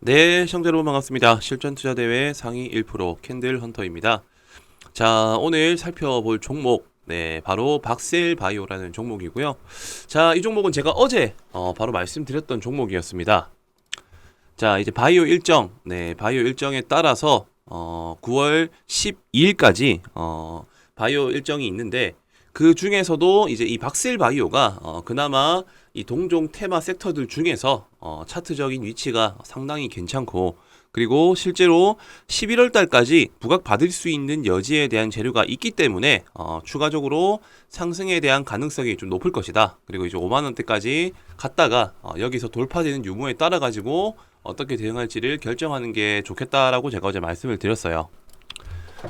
네, 시청자 여러분 반갑습니다. 실전투자대회 상위 1% 캔들 헌터입니다. 자, 오늘 살펴볼 종목, 네, 바로 박셀 바이오라는 종목이고요. 자, 이 종목은 제가 어제 바로 말씀드렸던 종목이었습니다. 자, 이제 바이오 일정, 네, 바이오 일정에 따라서 9월 12일까지 바이오 일정이 있는데 그 중에서도 이제 이 박셀 바이오가 그나마 이 동종 테마 섹터들 중에서 차트적인 위치가 상당히 괜찮고, 그리고 실제로 11월 달까지 부각받을 수 있는 여지에 대한 재료가 있기 때문에 추가적으로 상승에 대한 가능성이 좀 높을 것이다. 그리고 이제 5만 원대까지 갔다가 여기서 돌파되는 유무에 따라 가지고 어떻게 대응할지를 결정하는 게 좋겠다라고 제가 어제 말씀을 드렸어요.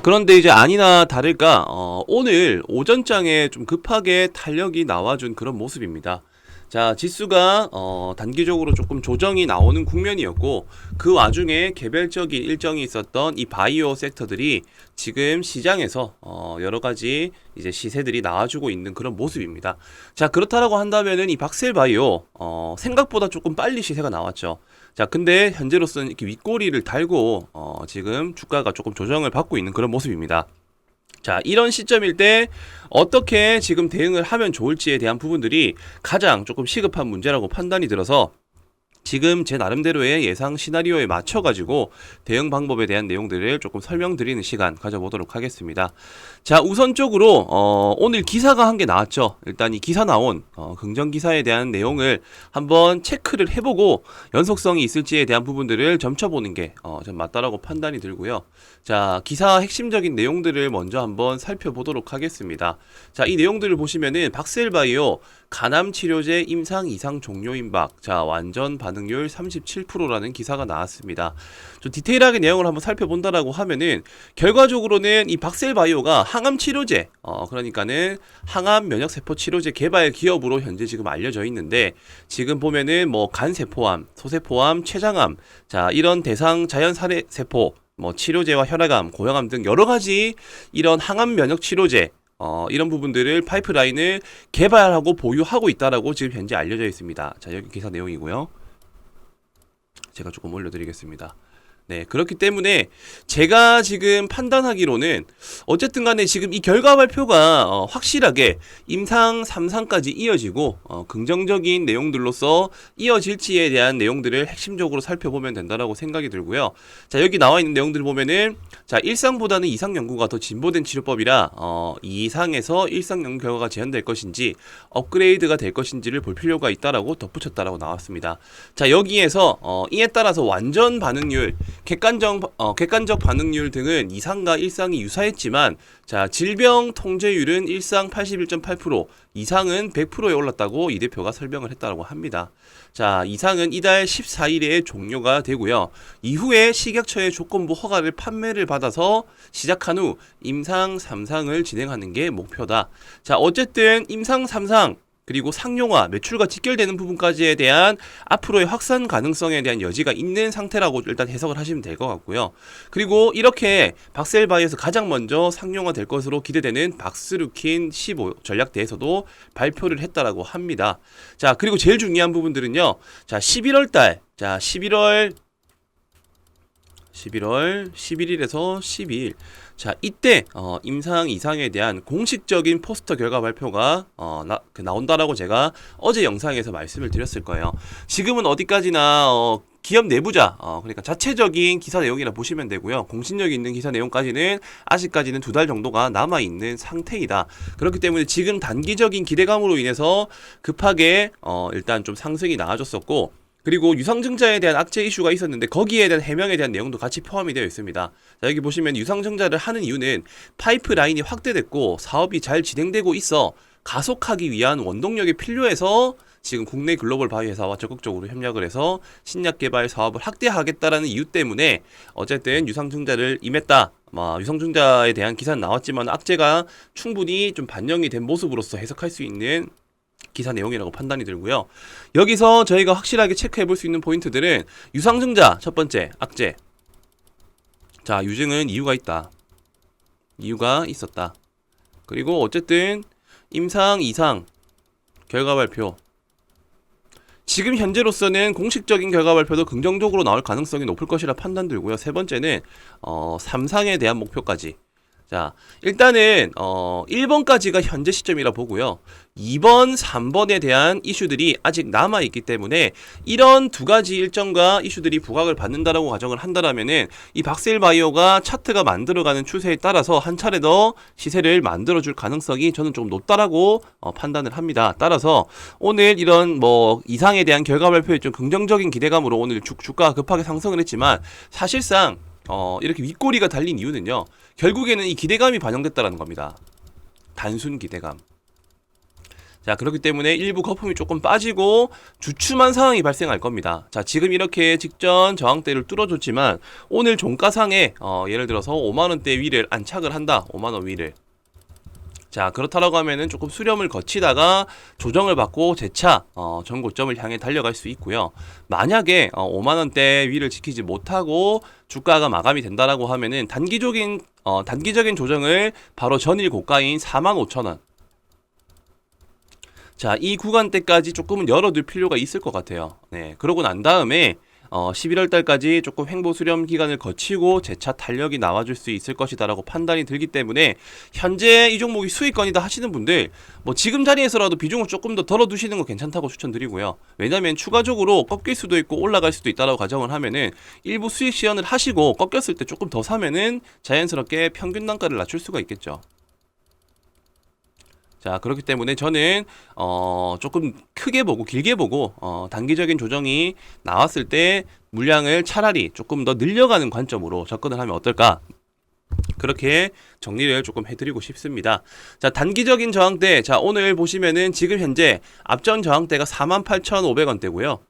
그런데 이제 아니나 다를까 오늘 오전장에 좀 급하게 탄력이 나와준 그런 모습입니다. 자, 지수가 단기적으로 조금 조정이 나오는 국면이었고, 그 와중에 개별적인 일정이 있었던 이 바이오 섹터들이 지금 시장에서 여러 가지 이제 시세들이 나와주고 있는 그런 모습입니다. 자, 그렇다라고 한다면은 이 박셀 바이오 생각보다 조금 빨리 시세가 나왔죠. 자, 근데 현재로서는 이렇게 윗꼬리를 달고 지금 주가가 조금 조정을 받고 있는 그런 모습입니다. 자, 이런 시점일 때 어떻게 지금 대응을 하면 좋을지에 대한 부분들이 가장 조금 시급한 문제라고 판단이 들어서 지금 제 나름대로의 예상 시나리오에 맞춰가지고 대응 방법에 대한 내용들을 조금 설명드리는 시간 가져보도록 하겠습니다. 자, 우선적으로 오늘 기사가 한 개 나왔죠. 일단 이 기사 나온 긍정 기사에 대한 내용을 한번 체크를 해보고 연속성이 있을지에 대한 부분들을 점쳐보는 게 좀 맞다라고 판단이 들고요. 자, 기사 핵심적인 내용들을 먼저 한번 살펴보도록 하겠습니다. 자, 이 내용들을 보시면은 박셀바이오 간암 치료제 임상 이상 종료 임박, 자, 완전 반응률 37%라는 기사가 나왔습니다. 좀 디테일하게 내용을 한번 살펴본다라고 하면은 결과적으로는 이 박셀바이오가 항암 치료제, 그러니까는 항암 면역 세포 치료제 개발 기업으로 현재 지금 알려져 있는데, 지금 보면은 뭐 간세포암, 소세포암, 췌장암, 자, 이런 대상 자연 살해 세포, 뭐 치료제와 혈액암, 고형암 등 여러 가지 이런 항암 면역 치료제, 이런 부분들을 파이프라인을 개발하고 보유하고 있다라고 지금 현재 알려져 있습니다. 자, 여기 기사 내용이고요. 제가 조금 올려드리겠습니다. 네, 그렇기 때문에 제가 지금 판단하기로는 어쨌든 간에 지금 이 결과 발표가 확실하게 임상 3상까지 이어지고 긍정적인 내용들로서 이어질지에 대한 내용들을 핵심적으로 살펴보면 된다라고 생각이 들고요. 자, 여기 나와 있는 내용들을 보면은 자, 1상보다는 2상 연구가 더 진보된 치료법이라 2상에서 1상 연구 결과가 재현될 것인지 업그레이드가 될 것인지를 볼 필요가 있다라고 덧붙였다라고 나왔습니다. 자, 여기에서 이에 따라서 완전 반응률, 객관적 반응률 등은 2상과 1상이 유사했지만, 자, 질병 통제율은 1상 81.8%, 2상은 100%에 올랐다고 이 대표가 설명을 했다고 합니다. 자, 2상은 이달 14일에 종료가 되고요. 이후에 식약처의 조건부 허가를 판매를 받아서 시작한 후 임상 3상을 진행하는 게 목표다. 자, 어쨌든 임상 3상 그리고 상용화, 매출과 직결되는 부분까지에 대한 앞으로의 확산 가능성에 대한 여지가 있는 상태라고 일단 해석을 하시면 될 것 같고요. 그리고 이렇게 박셀바이에서 가장 먼저 상용화 될 것으로 기대되는 박스루킨 15 전략대에서도 발표를 했다라고 합니다. 자, 그리고 제일 중요한 부분들은요. 자, 11월 달, 자, 11월 11일에서 12일. 자, 이때 임상 이상에 대한 공식적인 포스터 결과 발표가 나온다라고 제가 어제 영상에서 말씀을 드렸을 거예요. 지금은 어디까지나 기업 내부자, 그러니까 자체적인 기사 내용이라 보시면 되고요. 공신력이 있는 기사 내용까지는 아직까지는 2달 정도가 남아있는 상태이다. 그렇기 때문에 지금 단기적인 기대감으로 인해서 급하게 일단 좀 상승이 나아졌었고, 그리고 유상증자에 대한 악재 이슈가 있었는데 거기에 대한 해명에 대한 내용도 같이 포함이 되어 있습니다. 자, 여기 보시면 유상증자를 하는 이유는 파이프라인이 확대됐고 사업이 잘 진행되고 있어 가속하기 위한 원동력이 필요해서 지금 국내 글로벌 바이오 회사와 적극적으로 협력을 해서 신약 개발 사업을 확대하겠다라는 이유 때문에 어쨌든 유상증자를 임했다. 유상증자에 대한 기사는 나왔지만 악재가 충분히 좀 반영이 된 모습으로서 해석할 수 있는 기사 내용이라고 판단이 들고요. 여기서 저희가 확실하게 체크해 볼 수 있는 포인트들은 유상증자 첫 번째 악재. 자, 유증은 이유가 있다. 이유가 있었다. 그리고 어쨌든 임상 2상 결과 발표. 지금 현재로서는 공식적인 결과 발표도 긍정적으로 나올 가능성이 높을 것이라 판단 들고요. 세 번째는 삼상에 대한 목표까지. 자, 일단은 1번까지가 현재 시점이라 보고요. 2번, 3번에 대한 이슈들이 아직 남아 있기 때문에 이런 두 가지 일정과 이슈들이 부각을 받는다라고 가정을 한다라면은 이 박셀바이오가 차트가 만들어가는 추세에 따라서 한 차례 더 시세를 만들어줄 가능성이 저는 좀 높다라고 판단을 합니다. 따라서 오늘 이런 뭐 이상에 대한 결과 발표에 좀 긍정적인 기대감으로 오늘 주가가 급하게 상승을 했지만 사실상 이렇게 윗꼬리가 달린 이유는요. 결국에는 이 기대감이 반영됐다라는 겁니다. 단순 기대감. 자, 그렇기 때문에 일부 거품이 조금 빠지고 주춤한 상황이 발생할 겁니다. 자, 지금 이렇게 직전 저항대를 뚫어줬지만 오늘 종가상에 예를 들어서 5만원대 위를 안착을 한다. 5만원 위를. 자, 그렇다라고 하면은 조금 수렴을 거치다가 조정을 받고 재차 전고점을 향해 달려갈 수 있고요. 만약에 5만원대 위를 지키지 못하고 주가가 마감이 된다라고 하면은 단기적인 조정을 바로 전일 고가인 45,000원. 자, 이 구간대까지 조금은 열어둘 필요가 있을 것 같아요. 네, 그러고 난 다음에 11월 달까지 조금 횡보 수렴 기간을 거치고 재차 탄력이 나와줄 수 있을 것이다라고 판단이 들기 때문에 현재 이 종목이 수익권이다 하시는 분들 뭐 지금 자리에서라도 비중을 조금 더 덜어두시는 거 괜찮다고 추천드리고요. 왜냐하면 추가적으로 꺾일 수도 있고 올라갈 수도 있다라고 가정을 하면은 일부 수익 시연을 하시고 꺾였을 때 조금 더 사면은 자연스럽게 평균 단가를 낮출 수가 있겠죠. 자, 그렇기 때문에 저는 조금 크게 보고 길게 보고 단기적인 조정이 나왔을 때 물량을 차라리 조금 더 늘려가는 관점으로 접근을 하면 어떨까? 그렇게 정리를 조금 해드리고 싶습니다. 자, 단기적인 저항대. 자, 오늘 보시면은 지금 현재 앞전 저항대가 48,500원대고요.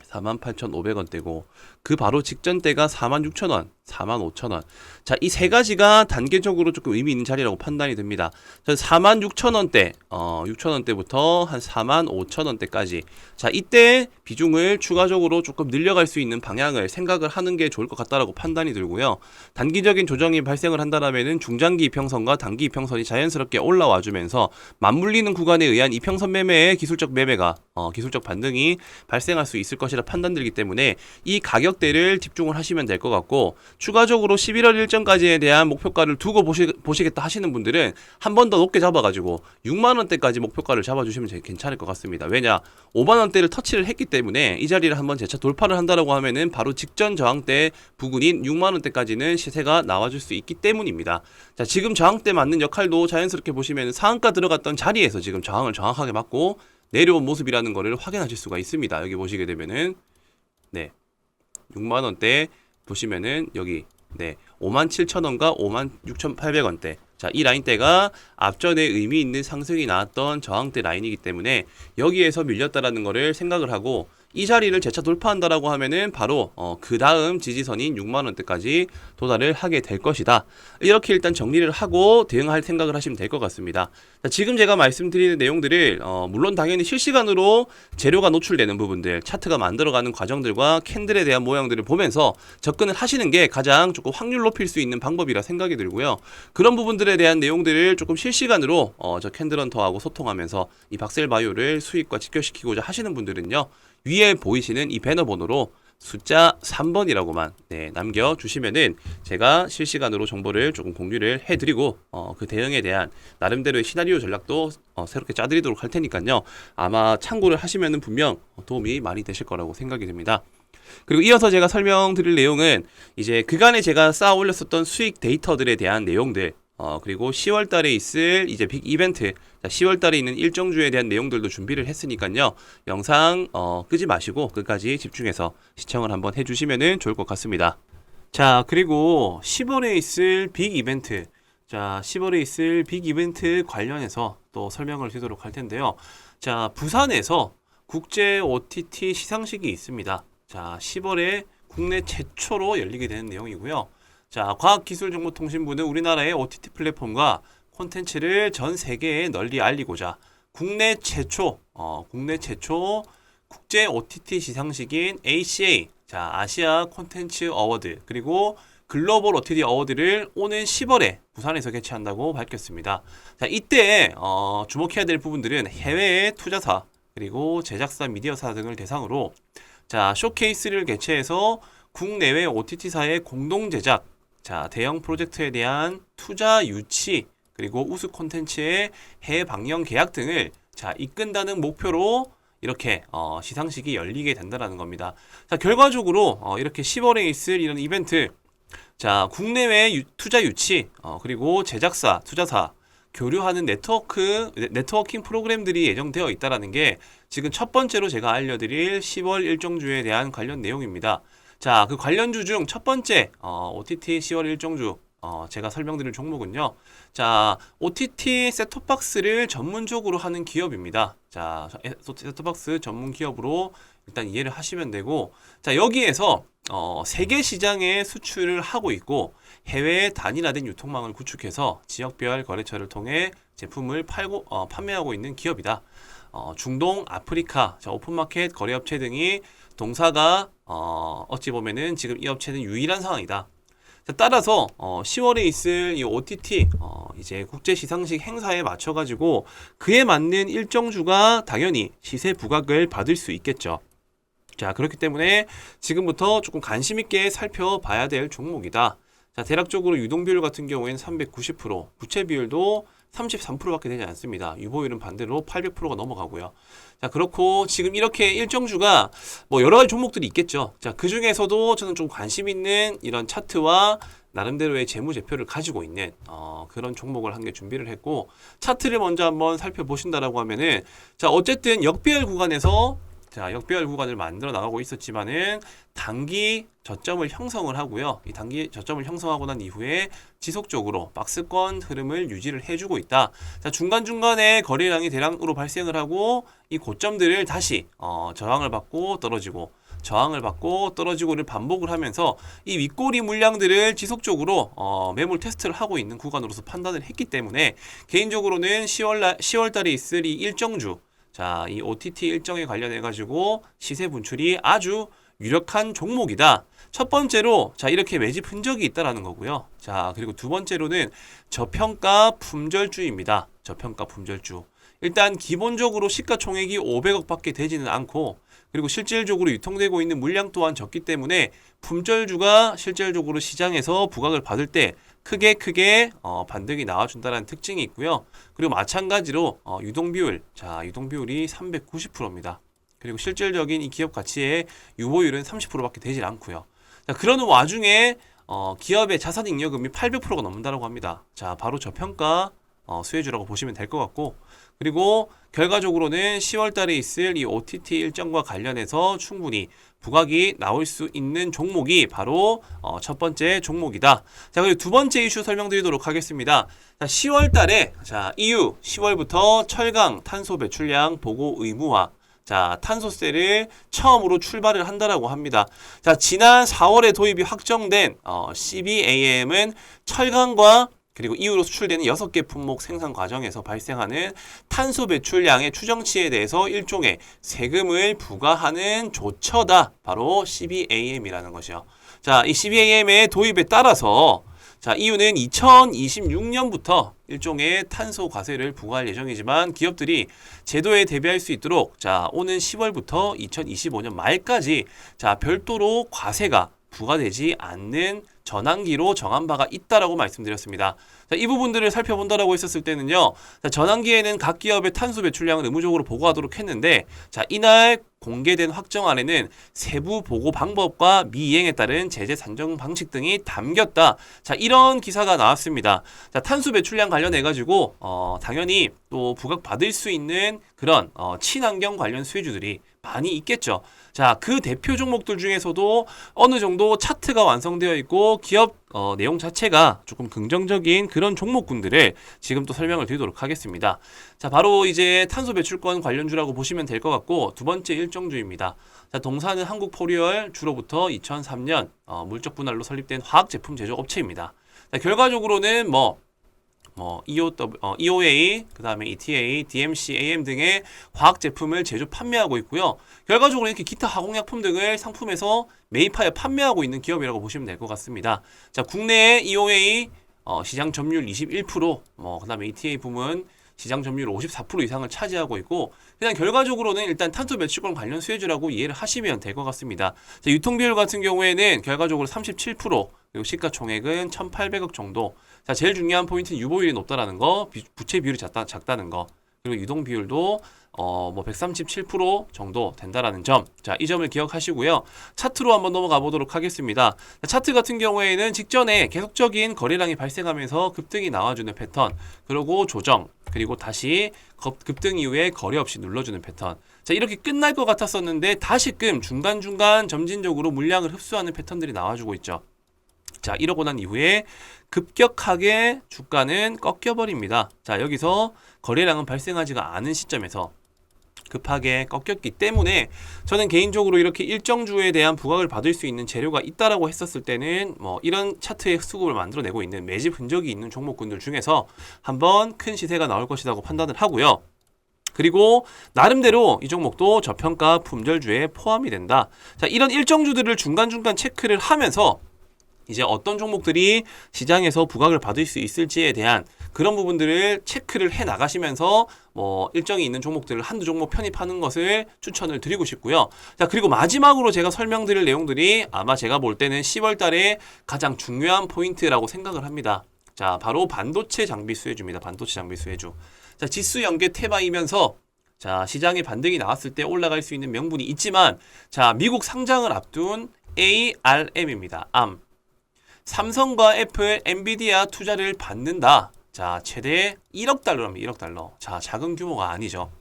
48,500원대고 그 바로 직전 때가 46,000원, 45,000원. 자, 이 세 가지가 단계적으로 조금 의미 있는 자리라고 판단이 됩니다. 46,000원대, 6,000원대부터 한 45,000원대까지. 자, 이때 비중을 추가적으로 조금 늘려갈 수 있는 방향을 생각을 하는 게 좋을 것 같다라고 판단이 들고요. 단기적인 조정이 발생을 한다라면은 중장기 이평선과 단기 이평선이 자연스럽게 올라와 주면서 맞물리는 구간에 의한 이평선 매매의 기술적 매매가 기술적 반등이 발생할 수 있을 것이라 판단들기 때문에 이 가격대를 집중을 하시면 될 것 같고 추가적으로 11월 일정까지에 대한 목표가를 두고 보시겠다 하시는 분들은 한 번 더 높게 잡아가지고 6만원대까지 목표가를 잡아주시면 괜찮을 것 같습니다. 왜냐 5만원대를 터치를 했기 때문에 이 자리를 한번 재차 돌파를 한다라고 하면은 바로 직전 저항대 부근인 6만원대까지는 시세가 나와줄 수 있기 때문입니다. 자, 지금 저항대 맞는 역할도 자연스럽게 보시면 상한가 들어갔던 자리에서 지금 저항을 정확하게 맞고 내려온 모습이라는 거를 확인하실 수가 있습니다. 여기 보시게 되면은 네 6만원대 보시면은 여기 네 57,000원과 56,800원대. 자, 이 라인대가 앞전에 의미 있는 상승이 나왔던 저항대 라인이기 때문에 여기에서 밀렸다라는 거를 생각을 하고 이 자리를 재차 돌파한다라고 하면은 바로 그 다음 지지선인 6만원대까지 도달을 하게 될 것이다. 이렇게 일단 정리를 하고 대응할 생각을 하시면 될 것 같습니다. 자, 지금 제가 말씀드리는 내용들을 물론 당연히 실시간으로 재료가 노출되는 부분들, 차트가 만들어가는 과정들과 캔들에 대한 모양들을 보면서 접근을 하시는 게 가장 조금 확률 높일 수 있는 방법이라 생각이 들고요. 그런 부분들에 대한 내용들을 조금 실시간으로 저 캔들헌터하고 소통하면서 이 박셀바이오를 수익과 직결시키고자 하시는 분들은요. 위에 보이시는 이 배너 번호로 숫자 3번이라고만 남겨주시면은 제가 실시간으로 정보를 조금 공유를 해드리고 그 대응에 대한 나름대로의 시나리오 전략도 새롭게 짜드리도록 할 테니까요. 아마 참고를 하시면은 분명 도움이 많이 되실 거라고 생각이 듭니다. 그리고 이어서 제가 설명드릴 내용은 이제 그간에 제가 쌓아 올렸었던 수익 데이터들에 대한 내용들 그리고 10월 달에 있을 이제 빅 이벤트, 10월 달에 있는 일정주에 대한 내용들도 준비를 했으니까요. 영상 끄지 마시고 끝까지 집중해서 시청을 한번 해주시면 좋을 것 같습니다. 자, 그리고 10월에 있을 빅 이벤트, 자, 10월에 있을 빅 이벤트 관련해서 또 설명을 드리도록 할 텐데요. 자, 부산에서 국제 OTT 시상식이 있습니다. 자, 10월에 국내 최초로 열리게 되는 내용이고요. 자, 과학기술정보통신부는 우리나라의 OTT 플랫폼과 콘텐츠를 전 세계에 널리 알리고자 국내 최초 국제 OTT 시상식인 ACA, 자, 아시아 콘텐츠 어워드 그리고 글로벌 OTT 어워드를 오는 10월에 부산에서 개최한다고 밝혔습니다. 자, 이때 주목해야 될 부분들은 해외의 투자사 그리고 제작사, 미디어사 등을 대상으로 자, 쇼케이스를 개최해서 국내외 OTT사의 공동 제작, 자, 대형 프로젝트에 대한 투자 유치, 그리고 우수 콘텐츠의 해외 방영 계약 등을 자, 이끈다는 목표로 이렇게 시상식이 열리게 된다는 겁니다. 자, 결과적으로 이렇게 10월에 있을 이런 이벤트, 자, 국내외 투자 유치, 그리고 제작사, 투자사, 교류하는 네트워킹 프로그램들이 예정되어 있다는 게 지금 첫 번째로 제가 알려드릴 10월 일정주에 대한 관련 내용입니다. 자, 그 관련주 중 첫 번째, OTT 10월 일정주, 제가 설명드릴 종목은요. 자, OTT 셋톱박스를 전문적으로 하는 기업입니다. 자, 셋톱박스 전문 기업으로 일단 이해를 하시면 되고, 자, 여기에서 세계 시장에 수출을 하고 있고 해외 단일화된 유통망을 구축해서 지역별 거래처를 통해 제품을 판매하고 있는 기업이다. 중동, 아프리카, 자, 오픈마켓 거래업체 등이 동사가 어찌 보면은 지금 이 업체는 유일한 상황이다. 자, 따라서 10월에 있을 이 OTT 이제 국제 시상식 행사에 맞춰 가지고 그에 맞는 일정주가 당연히 시세 부각을 받을 수 있겠죠. 자, 그렇기 때문에 지금부터 조금 관심 있게 살펴봐야 될 종목이다. 자, 대략적으로 유동 비율 같은 경우에는 390%, 부채 비율도 33%밖에 되지 않습니다. 유보율은 반대로 800%가 넘어가고요. 자, 그렇고 지금 이렇게 일정주가 뭐 여러 가지 종목들이 있겠죠. 자, 그 중에서도 저는 좀 관심 있는 이런 차트와 나름대로의 재무제표를 가지고 있는 그런 종목을 한 개 준비를 했고, 차트를 먼저 한번 살펴보신다라고 하면은, 자, 어쨌든 역배열 구간에서 자, 역배열 구간을 만들어 나가고 있었지만은 단기 저점을 형성을 하고요. 이 단기 저점을 형성하고 난 이후에 지속적으로 박스권 흐름을 유지를 해주고 있다. 자, 중간중간에 거래량이 대량으로 발생을 하고 이 고점들을 다시 저항을 받고 떨어지고 저항을 받고 떨어지고를 반복을 하면서 이 윗꼬리 물량들을 지속적으로 매물 테스트를 하고 있는 구간으로서 판단을 했기 때문에 개인적으로는 10월 달에 있을 이 일정주, 자, 이 OTT 일정에 관련해 가지고 시세 분출이 아주 유력한 종목이다. 첫 번째로 자, 이렇게 매집 흔적이 있다라는 거고요. 자, 그리고 두 번째로는 저평가 품절주입니다. 저평가 품절주. 일단 기본적으로 시가총액이 500억밖에 되지는 않고, 그리고 실질적으로 유통되고 있는 물량 또한 적기 때문에 품절주가 실질적으로 시장에서 부각을 받을 때 크게 반등이 나와준다는 특징이 있고요. 그리고 마찬가지로 유동비율, 자, 유동비율이 390%입니다. 그리고 실질적인 이 기업 가치의 유보율은 30%밖에 되질 않고요. 자, 그러는 와중에 기업의 자산잉여금이 800%가 넘는다고 합니다. 자, 바로 저평가 수혜주라고 보시면 될 것 같고, 그리고 결과적으로는 10월 달에 있을 이 OTT 일정과 관련해서 충분히 부각이 나올 수 있는 종목이 바로 첫 번째 종목이다. 자, 그리고 두 번째 이슈 설명드리도록 하겠습니다. 자, 10월 달에 자, EU 10월부터 철강 탄소 배출량 보고 의무화, 자, 탄소세를 처음으로 출발을 한다라고 합니다. 자, 지난 4월에 도입이 확정된 CBAM은 철강과 그리고 이후로 수출되는 6개 품목 생산 과정에서 발생하는 탄소 배출량의 추정치에 대해서 일종의 세금을 부과하는 조처다. 바로 CBAM이라는 것이요. 자, 이 CBAM의 도입에 따라서 자, EU는 2026년부터 일종의 탄소 과세를 부과할 예정이지만 기업들이 제도에 대비할 수 있도록 자, 오는 10월부터 2025년 말까지 자, 별도로 과세가 부과되지 않는 전환기로 정한 바가 있다라고 말씀드렸습니다. 자, 이 부분들을 살펴본다라고 했었을 때는요. 자, 전환기에는 각 기업의 탄소 배출량을 의무적으로 보고하도록 했는데, 자, 이날 공개된 확정안에는 세부 보고 방법과 미이행에 따른 제재 산정 방식 등이 담겼다. 자, 이런 기사가 나왔습니다. 자, 탄소 배출량 관련해 가지고 당연히 또 부각받을 수 있는 그런 친환경 관련 수혜주들이 많이 있겠죠. 자, 그 대표 종목들 중에서도 어느 정도 차트가 완성되어 있고 기업 내용 자체가 조금 긍정적인 그런 종목군들을 지금 또 설명을 드리도록 하겠습니다. 자, 바로 이제 탄소 배출권 관련주라고 보시면 될 것 같고, 두 번째 일정주입니다. 자, 동사는 한국포리얼 주로부터 2003년 물적 분할로 설립된 화학 제품 제조 업체입니다. 자, 결과적으로는 EOA, 그 다음에 ETA, DMC, AM 등의 화학 제품을 제조 판매하고 있고요. 결과적으로 이렇게 기타 화공약품 등을 상품에서 매입하여 판매하고 있는 기업이라고 보시면 될 것 같습니다. 자, 국내에 EOA 시장 점유율 21%, 그 다음에 ETA 부문 시장 점유율 54% 이상을 차지하고 있고 그냥 결과적으로는 일단 탄소 배출권 관련 수혜주라고 이해를 하시면 될 것 같습니다. 자, 유통 비율 같은 경우에는 결과적으로 37% 그리고 시가총액은 1,800억 정도. 자, 제일 중요한 포인트는 유보율이 높다라는 거, 부채 비율이 작다는 거, 그리고 유동 비율도 137% 정도 된다라는 점. 자, 이 점을 기억하시고요. 차트로 한번 넘어가 보도록 하겠습니다. 차트 같은 경우에는 직전에 계속적인 거래량이 발생하면서 급등이 나와주는 패턴, 그리고 조정, 그리고 다시 급등 이후에 거래 없이 눌러주는 패턴. 자, 이렇게 끝날 것 같았었는데 다시금 중간중간 점진적으로 물량을 흡수하는 패턴들이 나와주고 있죠. 자, 이러고 난 이후에 급격하게 주가는 꺾여버립니다. 자, 여기서 거래량은 발생하지가 않은 시점에서 급하게 꺾였기 때문에 저는 개인적으로 이렇게 일정 주에 대한 부각을 받을 수 있는 재료가 있다라고 했었을 때는 이런 차트의 수급을 만들어내고 있는 매집 흔적이 있는 종목군들 중에서 한번 큰 시세가 나올 것이라고 판단을 하고요. 그리고 나름대로 이 종목도 저평가 품절주에 포함이 된다. 자, 이런 일정주들을 중간중간 체크를 하면서 이제 어떤 종목들이 시장에서 부각을 받을 수 있을지에 대한 그런 부분들을 체크를 해 나가시면서 일정이 있는 종목들을 한두 종목 편입하는 것을 추천을 드리고 싶고요. 자, 그리고 마지막으로 제가 설명드릴 내용들이 아마 제가 볼 때는 10월 달에 가장 중요한 포인트라고 생각을 합니다. 자, 바로 반도체 장비 수혜주입니다. 반도체 장비 수혜주. 자, 지수 연계 테마이면서 자, 시장에 반등이 나왔을 때 올라갈 수 있는 명분이 있지만 자, 미국 상장을 앞둔 ARM입니다. ARM. 삼성과 애플, 엔비디아 투자를 받는다. 자, 최대 1억 달러랍니다. 1억 달러. 자, 작은 규모가 아니죠.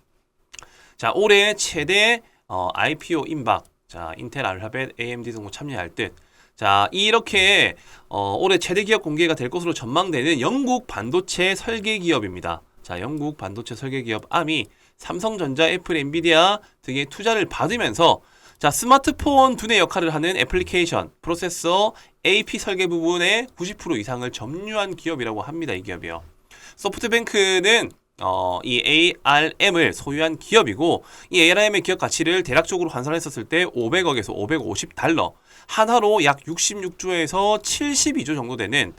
자, 올해 최대 IPO 임박. 자, 인텔, 알파벳, AMD 등도 참여할 듯. 자, 이렇게 올해 최대 기업 공개가 될 것으로 전망되는 영국 반도체 설계 기업입니다. 자, 영국 반도체 설계 기업 ARM이 삼성전자, 애플, 엔비디아 등의 투자를 받으면서 자, 스마트폰 두뇌 역할을 하는 애플리케이션, 프로세서, AP 설계 부분의 90% 이상을 점유한 기업이라고 합니다. 이 기업이요. 소프트뱅크는 이 ARM을 소유한 기업이고 이 ARM의 기업 가치를 대략적으로 환산했었을 때 500억에서 550달러, 한화로 약 66조에서 72조 정도 되는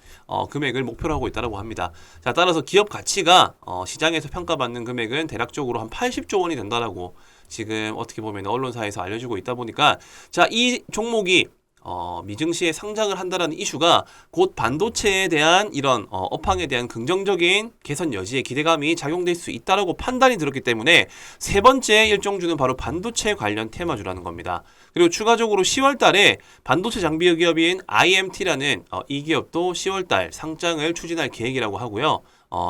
금액을 목표로 하고 있다고 합니다. 자, 따라서 기업 가치가 시장에서 평가받는 금액은 대략적으로 한 80조 원이 된다라고 지금 어떻게 보면 언론사에서 알려지고 있다 보니까 자, 이 종목이 미증시에 상장을 한다라는 이슈가 곧 반도체에 대한 이런 업황에 대한 긍정적인 개선 여지에 기대감이 작용될 수 있다라고 판단이 들었기 때문에 세 번째 일정주는 바로 반도체 관련 테마주라는 겁니다. 그리고 추가적으로 10월 달에 반도체 장비 기업인 IMT라는 이 기업도 10월 달 상장을 추진할 계획이라고 하고요.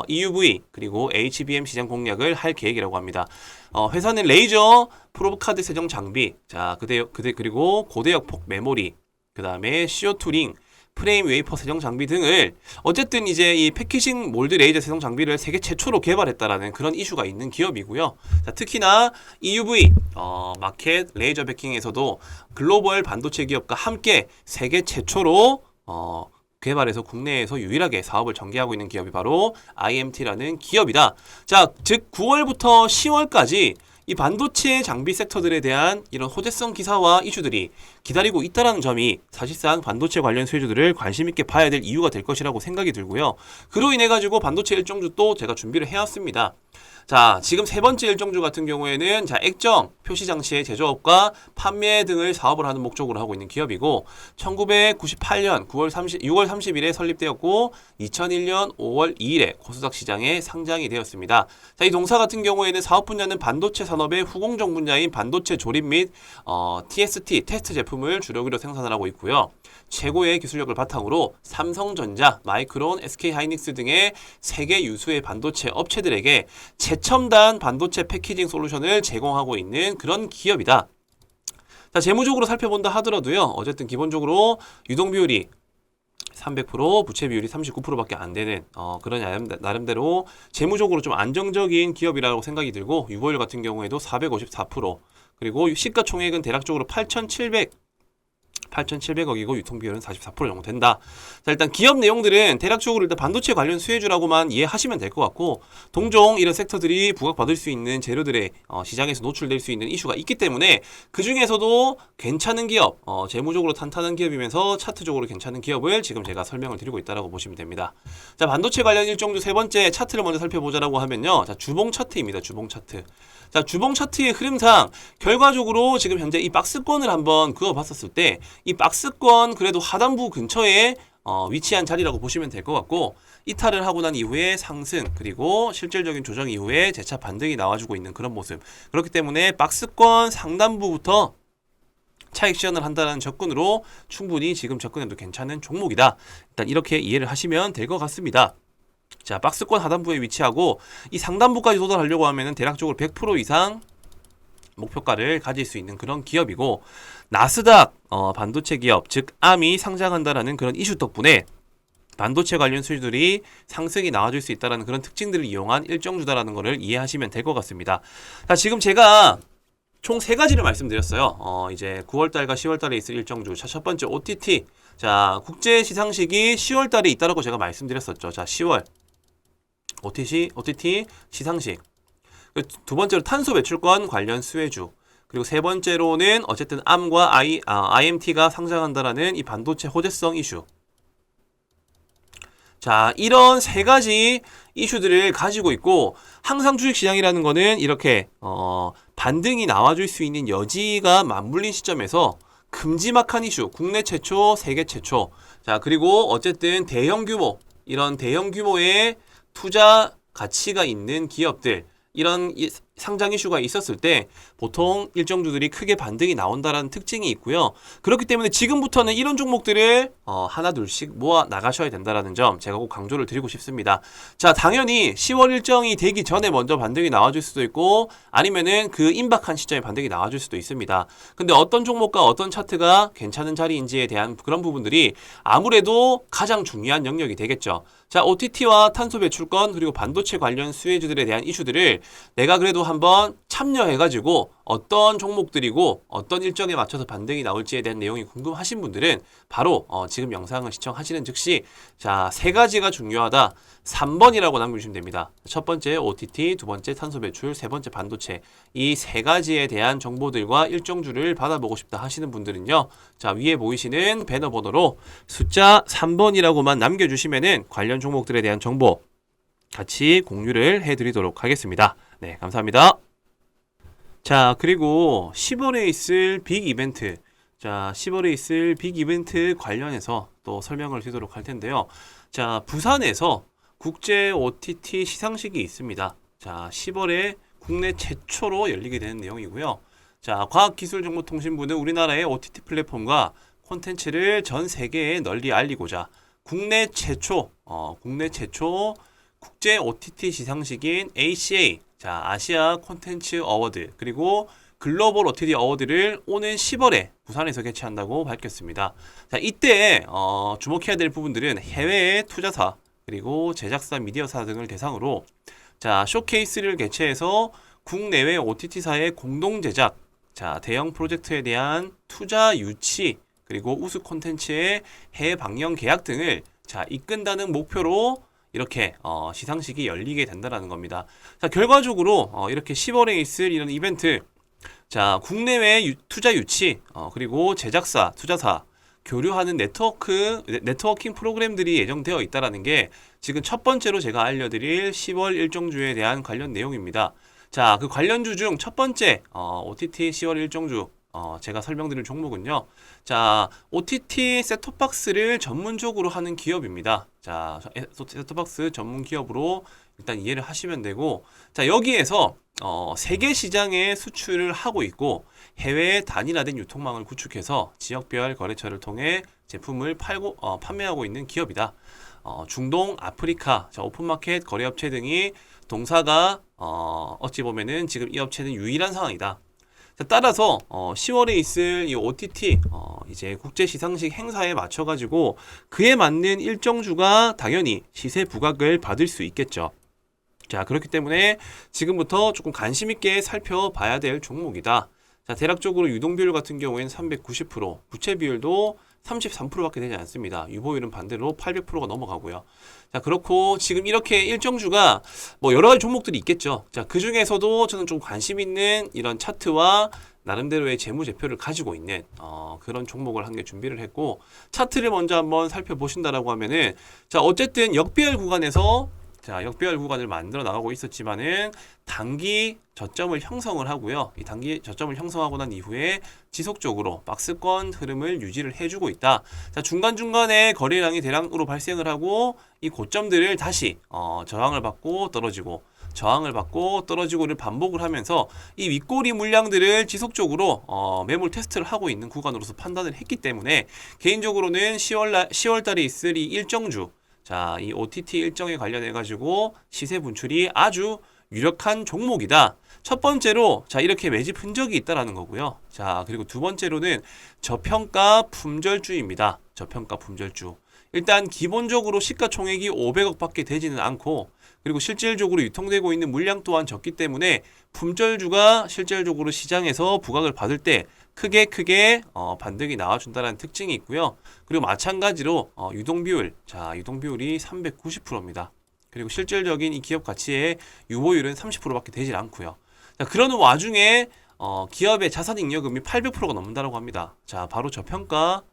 EUV 그리고 HBM 시장 공략을 할 계획이라고 합니다. 회사는 레이저 프로브카드 세정 장비, 자, 그리고 고대역 폭 메모리, 그 다음에 CO2 링, 프레임 웨이퍼 세정 장비 등을 어쨌든 이제 이 패키징 몰드 레이저 세정 장비를 세계 최초로 개발했다라는 그런 이슈가 있는 기업이고요. 자, 특히나 EUV 마켓 레이저 베킹에서도 글로벌 반도체 기업과 함께 세계 최초로 개발해서 국내에서 유일하게 사업을 전개하고 있는 기업이 바로 IMT라는 기업이다. 자, 즉 9월부터 10월까지 이 반도체 장비 섹터들에 대한 이런 호재성 기사와 이슈들이 기다리고 있다는 점이 사실상 반도체 관련 수혜주들을 관심 있게 봐야 될 이유가 될 것이라고 생각이 들고요. 그로 인해 가지고 반도체 일정주 또 제가 준비를 해왔습니다. 자, 지금 세 번째 일정주 같은 경우에는 자, 액정, 표시장치의 제조업과 판매 등을 사업을 하는 목적으로 하고 있는 기업이고 1998년 6월 30일에 설립되었고 2001년 5월 2일에 코스닥 시장에 상장이 되었습니다. 자, 이 동사 같은 경우에는 사업 분야는 반도체 산업의 후공정 분야인 반도체 조립 및 TST, 테스트 제품을 주력으로 생산을 하고 있고요. 최고의 기술력을 바탕으로 삼성전자, 마이크론, SK하이닉스 등의 세계 유수의 반도체 업체들에게 최첨단 반도체 패키징 솔루션을 제공하고 있는 그런 기업이다. 자, 재무적으로 살펴본다 하더라도요. 어쨌든 기본적으로 유동 비율이 300%, 부채 비율이 39%밖에 안 되는 그런 나름대로 재무적으로 좀 안정적인 기업이라고 생각이 들고 유보율 같은 경우에도 454%, 그리고 시가총액은 대략적으로 8,700억이고 유통비율은 44% 정도 된다. 자, 일단 기업 내용들은 대략적으로 일단 반도체 관련 수혜주라고만 이해하시면 될 것 같고, 동종 이런 섹터들이 부각받을 수 있는 재료들의 시장에서 노출될 수 있는 이슈가 있기 때문에 그 중에서도 괜찮은 기업, 재무적으로 탄탄한 기업이면서 차트적으로 괜찮은 기업을 지금 제가 설명을 드리고 있다고 보시면 됩니다. 자, 반도체 관련 일정주 세 번째 차트를 먼저 살펴보자라고 하면요. 자, 주봉 차트입니다. 주봉 차트. 자, 주봉 차트의 흐름상 결과적으로 지금 현재 이 박스권을 한번 그어봤었을 때 이 박스권 그래도 하단부 근처에 위치한 자리라고 보시면 될 것 같고, 이탈을 하고 난 이후에 상승, 그리고 실질적인 조정 이후에 재차 반등이 나와주고 있는 그런 모습. 그렇기 때문에 박스권 상단부부터 차익 실현을 한다는 접근으로 충분히 지금 접근해도 괜찮은 종목이다. 일단 이렇게 이해를 하시면 될 것 같습니다. 자, 박스권 하단부에 위치하고 이 상단부까지 도달하려고 하면은 대략적으로 100% 이상 목표가를 가질 수 있는 그런 기업이고, 나스닥 반도체 기업, 즉 암이 상장한다라는 그런 이슈 덕분에 반도체 관련 수주들이 상승이 나와줄 수 있다는 그런 특징들을 이용한 일정주다라는 것을 이해하시면 될 것 같습니다. 자, 지금 제가 총 세 가지를 말씀드렸어요. 이제 9월달과 10월달에 있을 일정주. 자, 첫 번째 OTT. 자, 국제 시상식이 10월달에 있다라고 제가 말씀드렸었죠. 자, 10월 OTT 시상식. 두 번째로 탄소 배출권 관련 수혜주. 그리고 세 번째로는 어쨌든 암과 IMT가 상장한다라는 이 반도체 호재성 이슈. 자, 이런 세 가지 이슈들을 가지고 있고, 항상 주식시장이라는 거는 이렇게 반등이 나와줄 수 있는 여지가 맞물린 시점에서 큼지막한 이슈, 국내 최초, 세계 최초. 자, 그리고 어쨌든 대형 규모, 이런 대형 규모의 투자 가치가 있는 기업들, 이런 상장 이슈가 있었을 때 보통 일정주들이 크게 반등이 나온다라는 특징이 있고요. 그렇기 때문에 지금부터는 이런 종목들을 하나 둘씩 모아 나가셔야 된다라는 점 제가 꼭 강조를 드리고 싶습니다. 자, 당연히 10월 일정이 되기 전에 먼저 반등이 나와줄 수도 있고, 아니면은 그 임박한 시점에 반등이 나와줄 수도 있습니다. 근데 어떤 종목과 어떤 차트가 괜찮은 자리인지에 대한 그런 부분들이 아무래도 가장 중요한 영역이 되겠죠. 자, OTT와 탄소 배출권 그리고 반도체 관련 수혜주들에 대한 이슈들을 내가 그래도 한번 참여해가지고 어떤 종목들이고 어떤 일정에 맞춰서 반등이 나올지에 대한 내용이 궁금하신 분들은 바로 지금 영상을 시청하시는 즉시, 자, 세 가지가 중요하다. 3번이라고 남겨주시면 됩니다. 첫 번째 OTT, 두 번째 탄소 배출, 세 번째 반도체. 이 세 가지에 대한 정보들과 일정주를 받아보고 싶다 하시는 분들은요. 자, 위에 보이시는 배너 번호로 숫자 3번이라고만 남겨주시면은 관련 종목들에 대한 정보 같이 공유를 해드리도록 하겠습니다. 네, 감사합니다. 자, 그리고 10월에 있을 빅 이벤트. 자, 10월에 있을 빅 이벤트 관련해서 또 설명을 드리도록 할 텐데요. 자, 부산에서 국제 OTT 시상식이 있습니다. 자, 10월에 국내 최초로 열리게 되는 내용이고요. 자, 과학기술정보통신부는 우리나라의 OTT 플랫폼과 콘텐츠를 전 세계에 널리 알리고자 국내 최초 국제 OTT 시상식인 ACA, 자, 아시아 콘텐츠 어워드, 그리고 글로벌 OTT 어워드를 오는 10월에 부산에서 개최한다고 밝혔습니다. 자, 이때 주목해야 될 부분들은 해외의 투자사, 그리고 제작사, 미디어사 등을 대상으로 자, 쇼케이스를 개최해서 국내외 OTT사의 공동 제작, 자, 대형 프로젝트에 대한 투자 유치, 그리고 우수 콘텐츠의 해외 방영 계약 등을 자, 이끈다는 목표로 이렇게 시상식이 열리게 된다는 겁니다. 자, 결과적으로 이렇게 10월에 있을 이런 이벤트, 자, 국내외 투자 유치, 그리고 제작사, 투자사, 교류하는 네트워킹 프로그램들이 예정되어 있다는 게 지금 첫 번째로 제가 알려드릴 10월 일정주에 대한 관련 내용입니다. 자, 그 관련주 중 첫 번째 OTT 10월 일정주 제가 설명드릴 종목은요. 자, OTT 셋톱박스를 전문적으로 하는 기업입니다. 자, 셋톱박스 전문 기업으로 일단 이해를 하시면 되고, 자, 여기에서 세계 시장에 수출을 하고 있고 해외 단일화된 유통망을 구축해서 지역별 거래처를 통해 제품을 판매하고 있는 기업이다. 중동, 아프리카, 자, 오픈마켓 거래업체 등이 동사가 어찌 보면은 지금 이 업체는 유일한 상황이다. 자, 따라서 10월에 있을 이 OTT 이제 국제 시상식 행사에 맞춰 가지고 그에 맞는 일정주가 당연히 시세 부각을 받을 수 있겠죠. 자, 그렇기 때문에 지금부터 조금 관심 있게 살펴봐야 될 종목이다. 자, 대략적으로 유동비율 같은 경우에는 390%, 부채 비율도 33%밖에 되지 않습니다. 유보율은 반대로 800%가 넘어가고요. 자, 그렇고 지금 이렇게 일정주가 뭐 여러 가지 종목들이 있겠죠. 자, 그 중에서도 저는 좀 관심 있는 이런 차트와 나름대로의 재무제표를 가지고 있는 그런 종목을 한 개 준비를 했고, 차트를 먼저 한번 살펴보신다라고 하면은, 자, 어쨌든 역배열 구간에서 역배열 구간을 만들어 나가고 있었지만은 단기 저점을 형성을 하고요. 이 단기 저점을 형성하고 난 이후에 지속적으로 박스권 흐름을 유지를 해주고 있다. 자, 중간중간에 거래량이 대량으로 발생을 하고 이 고점들을 다시 저항을 받고 떨어지고 저항을 받고 떨어지고를 반복을 하면서 이 윗꼬리 물량들을 지속적으로 매물 테스트를 하고 있는 구간으로서 판단을 했기 때문에 개인적으로는 10월 달에 있을 이 일정주, 자, 이 OTT 일정에 관련해 가지고 시세 분출이 아주 유력한 종목이다. 첫 번째로, 자, 이렇게 매집 흔적이 있다라는 거고요. 자, 그리고 두 번째로는 저평가 품절주입니다. 저평가 품절주. 일단 기본적으로 시가총액이 500억 밖에 되지는 않고, 그리고 실질적으로 유통되고 있는 물량 또한 적기 때문에 품절주가 실질적으로 시장에서 부각을 받을 때 크게 반등이 나와준다는 특징이 있고요. 그리고 마찬가지로 유동비율, 자, 유동비율이 390%입니다. 그리고 실질적인 이 기업 가치의 유보율은 30%밖에 되질 않고요. 자, 그러는 와중에 기업의 자산잉여금이 800%가 넘는다고 합니다. 자, 바로 저평가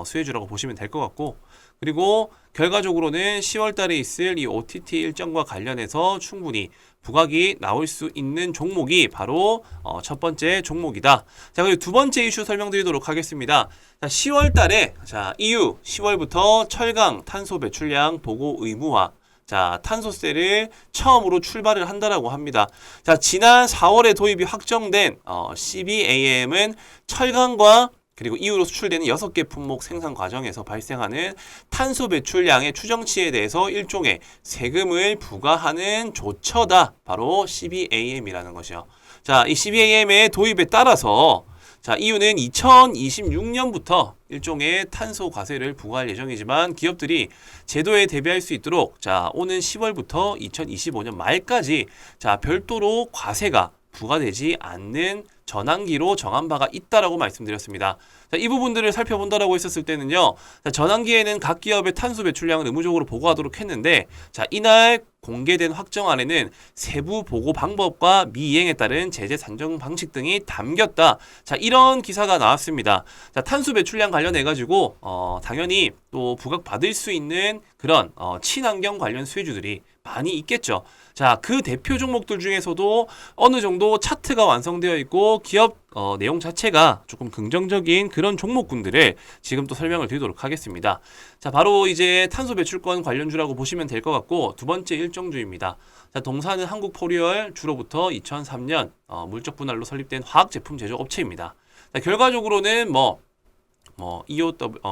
수혜주라고 보시면 될 것 같고, 그리고 결과적으로는 10월 달에 있을 이 OTT 일정과 관련해서 충분히 부각이 나올 수 있는 종목이 바로 첫 번째 종목이다. 자, 그리고 두 번째 이슈 설명드리도록 하겠습니다. 자, 10월 달에, 자, EU 10월부터 철강 탄소 배출량 보고 의무화, 자, 탄소세를 처음으로 출발을 한다라고 합니다. 자, 지난 4월에 도입이 확정된 CBAM은 철강과 그리고 이후로 수출되는 6개 품목 생산 과정에서 발생하는 탄소 배출량의 추정치에 대해서 일종의 세금을 부과하는 조처다. 바로 CBAM이라는 것이요. 자, 이 CBAM의 도입에 따라서, 자, EU는 2026년부터 일종의 탄소 과세를 부과할 예정이지만 기업들이 제도에 대비할 수 있도록, 자, 오는 10월부터 2025년 말까지, 자, 별도로 과세가 부과되지 않는 전환기로 정한 바가 있다라고 말씀드렸습니다. 자, 이 부분들을 살펴본다라고 했었을 때는요. 자, 전환기에는 각 기업의 탄소 배출량을 의무적으로 보고하도록 했는데, 자, 이날 공개된 확정안에는 세부 보고 방법과 미이행에 따른 제재 산정 방식 등이 담겼다. 자, 이런 기사가 나왔습니다. 자, 탄소 배출량 관련해 가지고 당연히 또 부각받을 수 있는 그런 친환경 관련 수혜주들이 많이 있겠죠. 자, 그 대표 종목들 중에서도 어느 정도 차트가 완성되어 있고 기업 내용 자체가 조금 긍정적인 그런 종목군들을 지금 또 설명을 드리도록 하겠습니다. 자, 바로 이제 탄소 배출권 관련주라고 보시면 될 것 같고, 두 번째 일정주입니다. 자, 동사는 한국포리얼 주로부터 2003년 물적 분할로 설립된 화학 제품 제조 업체입니다. 자, 결과적으로는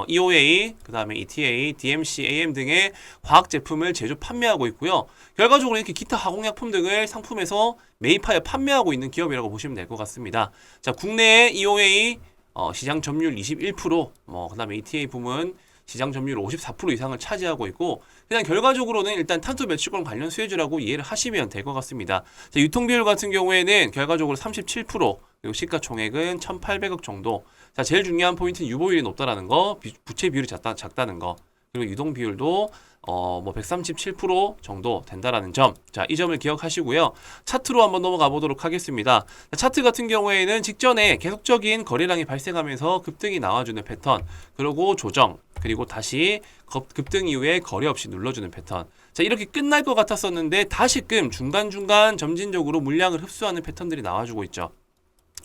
EOA, 그 다음에 ETA, DMC, AM 등의 화학 제품을 제조 판매하고 있고요. 결과적으로 이렇게 기타 화공약품 등을 상품에서 매입하여 판매하고 있는 기업이라고 보시면 될 것 같습니다. 자, 국내에 EOA 시장 점유율 21%, 그 다음에 ETA 부문 시장 점유율 54% 이상을 차지하고 있고, 그냥 결과적으로는 일단 탄소 배출권 관련 수혜주라고 이해를 하시면 될 것 같습니다. 자, 유통비율 같은 경우에는 결과적으로 37%, 그리고 시가총액은 1,800억 정도. 자, 제일 중요한 포인트는 유보율이 높다라는 거, 부채 비율이 작다는 거, 그리고 유동 비율도 137% 정도 된다라는 점. 자, 이 점을 기억하시고요. 차트로 한번 넘어가 보도록 하겠습니다. 자, 차트 같은 경우에는 직전에 계속적인 거래량이 발생하면서 급등이 나와주는 패턴, 그리고 조정, 그리고 다시 급등 이후에 거래 없이 눌러주는 패턴. 자, 이렇게 끝날 것 같았었는데 다시금 중간중간 점진적으로 물량을 흡수하는 패턴들이 나와주고 있죠.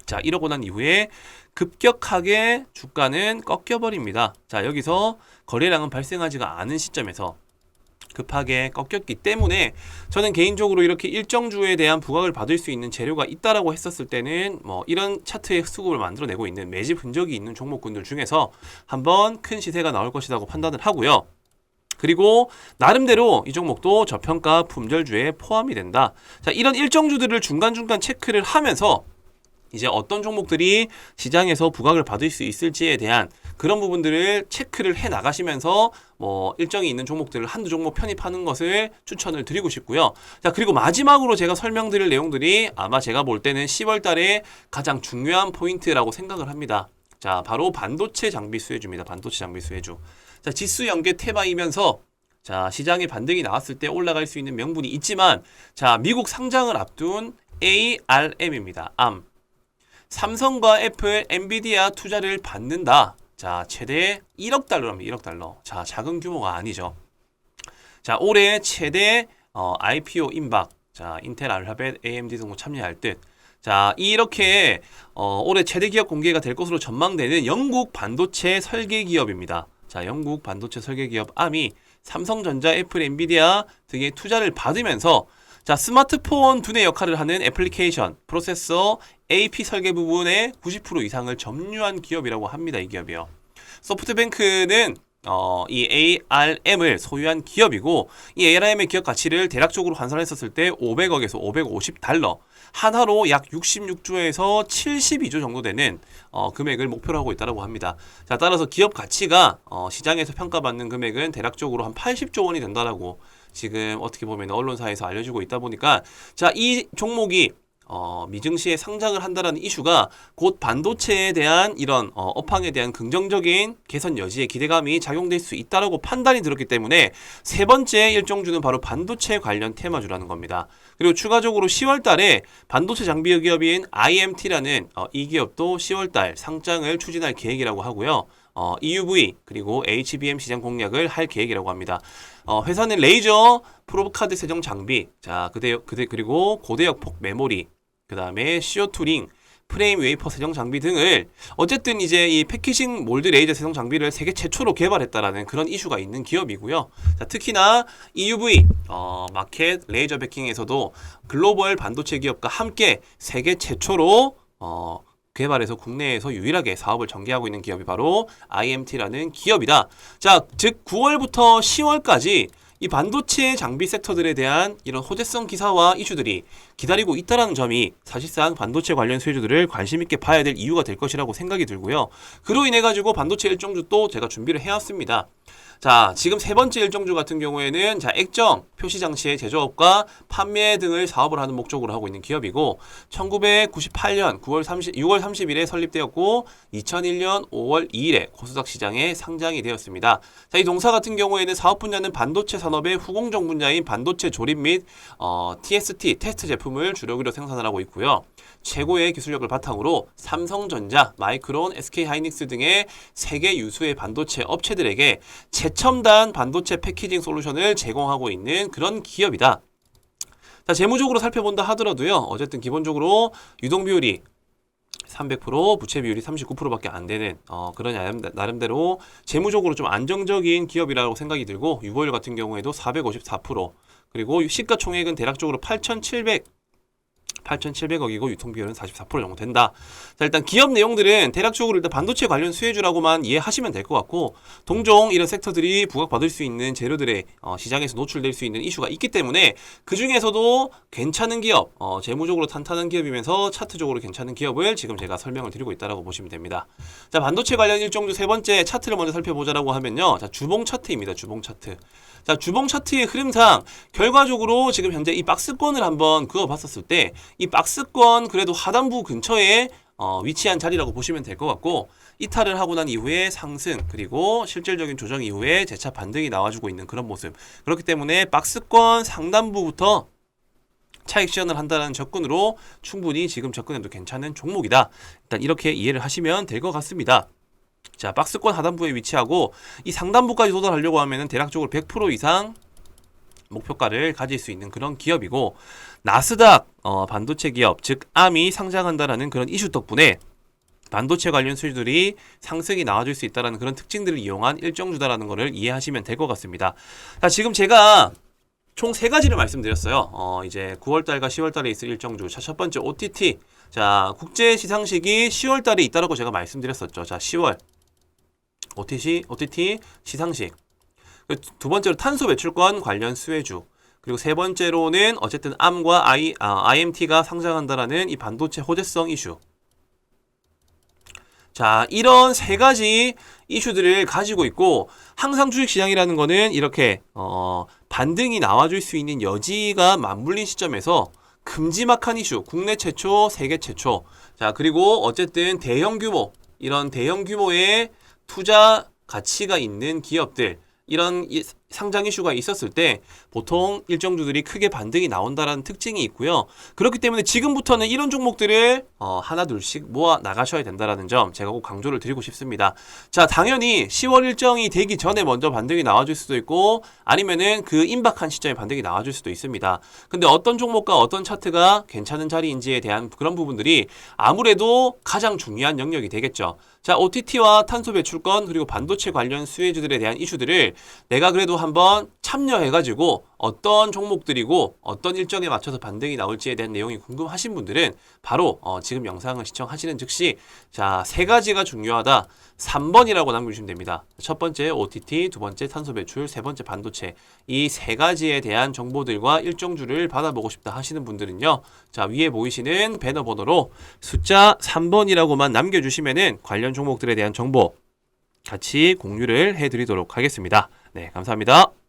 자, 이러고 난 이후에 급격하게 주가는 꺾여버립니다. 자, 여기서 거래량은 발생하지가 않은 시점에서 급하게 꺾였기 때문에 저는 개인적으로 이렇게 일정주에 대한 부각을 받을 수 있는 재료가 있다라고 했었을 때는 이런 차트의 수급을 만들어내고 있는 매집 흔적이 있는 종목군들 중에서 한번 큰 시세가 나올 것이라고 판단을 하고요. 그리고 나름대로 이 종목도 저평가 품절주에 포함이 된다. 자, 이런 일정주들을 중간중간 체크를 하면서 이제 어떤 종목들이 시장에서 부각을 받을 수 있을지에 대한 그런 부분들을 체크를 해 나가시면서 뭐 일정이 있는 종목들을 한두 종목 편입하는 것을 추천을 드리고 싶고요. 자, 그리고 마지막으로 제가 설명드릴 내용들이 아마 제가 볼 때는 10월 달에 가장 중요한 포인트라고 생각을 합니다. 자, 바로 반도체 장비 수혜주입니다. 반도체 장비 수혜주. 자, 지수 연계 테마이면서 자, 시장에 반등이 나왔을 때 올라갈 수 있는 명분이 있지만 자, 미국 상장을 앞둔 ARM입니다. ARM. 삼성과 애플, 엔비디아 투자를 받는다. 자, 최대 1억 달러랍니다. 1억 달러. 자, 작은 규모가 아니죠. 자, 올해 최대 IPO 임박. 자, 인텔, 알파벳, AMD 등도 참여할 듯. 자, 이렇게 올해 최대 기업 공개가 될 것으로 전망되는 영국 반도체 설계 기업입니다. 자, 영국 반도체 설계 기업 ARM이 삼성전자, 애플, 엔비디아 등의 투자를 받으면서 자, 스마트폰 두뇌 역할을 하는 애플리케이션, 프로세서, AP 설계 부분의 90% 이상을 점유한 기업이라고 합니다. 이 기업이요. 소프트뱅크는 이 ARM을 소유한 기업이고 이 ARM의 기업 가치를 대략적으로 환산했었을 때 500억에서 550달러 하나로 약 66조에서 72조 정도 되는 금액을 목표로 하고 있다고 합니다. 자, 따라서 기업 가치가 시장에서 평가받는 금액은 대략적으로 한 80조 원이 된다라고 지금 어떻게 보면 언론사에서 알려지고 있다 보니까 자, 이 종목이 미증시에 상장을 한다라는 이슈가 곧 반도체에 대한 이런 업황에 대한 긍정적인 개선 여지에 기대감이 작용될 수 있다라고 판단이 들었기 때문에 세 번째 일정주는 바로 반도체 관련 테마주라는 겁니다. 그리고 추가적으로 10월 달에 반도체 장비 기업인 IMT라는 이 기업도 10월 달 상장을 추진할 계획이라고 하고요. EUV 그리고 HBM 시장 공략을 할 계획이라고 합니다. 회사는 레이저 프로브카드 세정 장비, 자, 그리고 고대역 폭 메모리, 그 다음에 CO2 링, 프레임 웨이퍼 세정 장비 등을 어쨌든 이제 이 패키징 몰드 레이저 세정 장비를 세계 최초로 개발했다라는 그런 이슈가 있는 기업이고요. 자, 특히나 EUV 마켓 레이저 베킹에서도 글로벌 반도체 기업과 함께 세계 최초로 개발해서 국내에서 유일하게 사업을 전개하고 있는 기업이 바로 IMT라는 기업이다. 자, 즉 9월부터 10월까지 이 반도체 장비 섹터들에 대한 이런 호재성 기사와 이슈들이 기다리고 있다는 점이 사실상 반도체 관련 수혜주들을 관심 있게 봐야 될 이유가 될 것이라고 생각이 들고요. 그로 인해 가지고 반도체 일정주 또 제가 준비를 해왔습니다. 자, 지금 세 번째 일정주 같은 경우에는 자, 액정, 표시장치의 제조업과 판매 등을 사업을 하는 목적으로 하고 있는 기업이고 1998년 6월 30일에 설립되었고 2001년 5월 2일에 코스닥 시장에 상장이 되었습니다. 자, 이 동사 같은 경우에는 사업 분야는 반도체 산업의 후공정 분야인 반도체 조립 및 TST, 테스트 제품을 주력으로 생산을 하고 있고요. 최고의 기술력을 바탕으로 삼성전자, 마이크론, SK하이닉스 등의 세계 유수의 반도체 업체들에게 최첨단 반도체 패키징 솔루션을 제공하고 있는 그런 기업이다. 자, 재무적으로 살펴본다 하더라도요. 어쨌든 기본적으로 유동 비율이 300%, 부채 비율이 39%밖에 안 되는 그런 나름대로 재무적으로 좀 안정적인 기업이라고 생각이 들고 유보율 같은 경우에도 454%, 그리고 시가총액은 대략적으로 8,700억이고 유통비율은 44% 정도 된다. 자, 일단 기업 내용들은 대략적으로 일단 반도체 관련 수혜주라고만 이해하시면 될 것 같고 동종 이런 섹터들이 부각받을 수 있는 재료들의 시장에서 노출될 수 있는 이슈가 있기 때문에 그 중에서도 괜찮은 기업, 재무적으로 탄탄한 기업이면서 차트적으로 괜찮은 기업을 지금 제가 설명을 드리고 있다고 보시면 됩니다. 자, 반도체 관련 일정주 세 번째 차트를 먼저 살펴보자라고 하면요. 자, 주봉 차트입니다. 주봉 차트. 자, 주봉 차트의 흐름상 결과적으로 지금 현재 이 박스권을 한번 그어봤었을 때 이 박스권 그래도 하단부 근처에 위치한 자리라고 보시면 될 것 같고 이탈을 하고 난 이후에 상승 그리고 실질적인 조정 이후에 재차 반등이 나와주고 있는 그런 모습. 그렇기 때문에 박스권 상단부부터 차익 실현을 한다는 접근으로 충분히 지금 접근해도 괜찮은 종목이다. 일단 이렇게 이해를 하시면 될 것 같습니다. 자, 박스권 하단부에 위치하고 이 상단부까지 도달하려고 하면은 대략적으로 100% 이상 목표가를 가질 수 있는 그런 기업이고 나스닥 반도체 기업 즉 ARM이 상장한다라는 그런 이슈 덕분에 반도체 관련 수주들이 상승이 나와줄 수 있다는 그런 특징들을 이용한 일정주다라는 것을 이해하시면 될 것 같습니다. 자, 지금 제가 총 세 가지를 말씀드렸어요. 이제 9월달과 10월달에 있을 일정주. 자, 첫 번째 OTT. 자, 국제 시상식이 10월달에 있다라고 제가 말씀드렸었죠. 자, 10월 OTT 시상식. 두 번째로 탄소 배출권 관련 수혜주. 그리고 세 번째로는 어쨌든 ARM과 IMT가 상장한다라는 이 반도체 호재성 이슈. 자, 이런 세 가지 이슈들을 가지고 있고 항상 주식시장이라는 거는 이렇게 반등이 나와줄 수 있는 여지가 맞물린 시점에서 큼지막한 이슈, 국내 최초, 세계 최초. 자, 그리고 어쨌든 대형 규모, 이런 대형 규모의 투자 가치가 있는 기업들, 이런 상장 이슈가 있었을 때 보통 일정주들이 크게 반등이 나온다라는 특징이 있고요. 그렇기 때문에 지금부터는 이런 종목들을 하나 둘씩 모아 나가셔야 된다라는 점 제가 꼭 강조를 드리고 싶습니다. 자, 당연히 10월 일정이 되기 전에 먼저 반등이 나와줄 수도 있고 아니면은 그 임박한 시점에 반등이 나와줄 수도 있습니다. 근데 어떤 종목과 어떤 차트가 괜찮은 자리인지에 대한 그런 부분들이 아무래도 가장 중요한 영역이 되겠죠. 자, OTT와 탄소 배출권 그리고 반도체 관련 수혜주들에 대한 이슈들을 내가 그래도 한번 참여해가지고 어떤 종목들이고 어떤 일정에 맞춰서 반등이 나올지에 대한 내용이 궁금하신 분들은 바로 지금 영상을 시청하시는 즉시 자, 세 가지가 중요하다. 3번이라고 남겨주시면 됩니다. 첫 번째 OTT, 두 번째 탄소 배출, 세 번째 반도체. 이 세 가지에 대한 정보들과 일정주를 받아보고 싶다 하시는 분들은요. 자, 위에 보이시는 배너 번호로 숫자 3번이라고만 남겨주시면은 관련 종목들에 대한 정보 같이 공유를 해드리도록 하겠습니다. 네, 감사합니다.